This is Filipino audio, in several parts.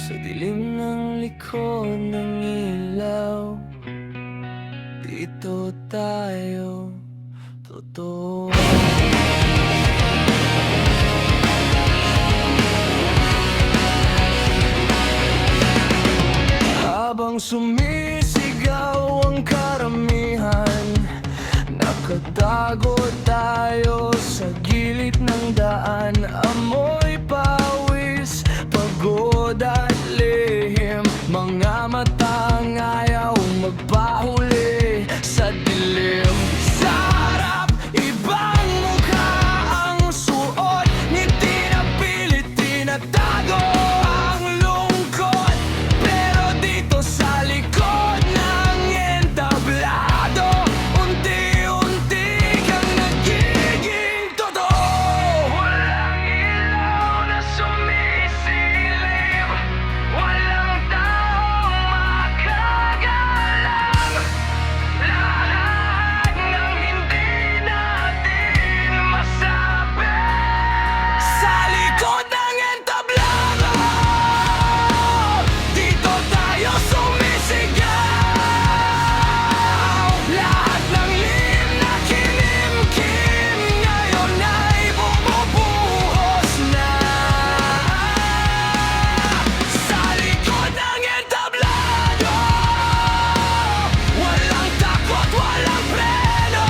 Sa dilim ng likod ng ilaw, dito tayo totoo. Habang sumisigaw ang karamihan, nakatago tayo sa gilid ng daan. Amoy pawis, pagod at lihim, mga matang ayaw magpahuli sa dilim. Sa harap, ibang mukha ang suot, ngiti na pilit tinatago ang lungkot. Pero dito sa likod ng entablado, unti-unti kang nagiging totoo. Walang ilaw na sumisilim, walang taong makagalang. Lahat ng hindi natin masabi sa likod ng entablado, dito tayo sumisigaw. Lahat ng lihim na kinimkim ngayon ay bumubuhos na sa likod ng entablado. Walang takot, walang preno,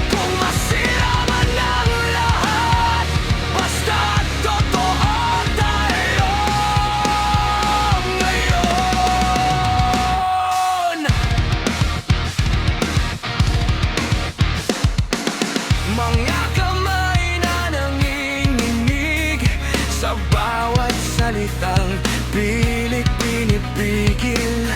kung masira man ang lahat, basta't totoo tayo ngayon. Mga kamay na nanginginig sa bawat salitang pilit pinipigil.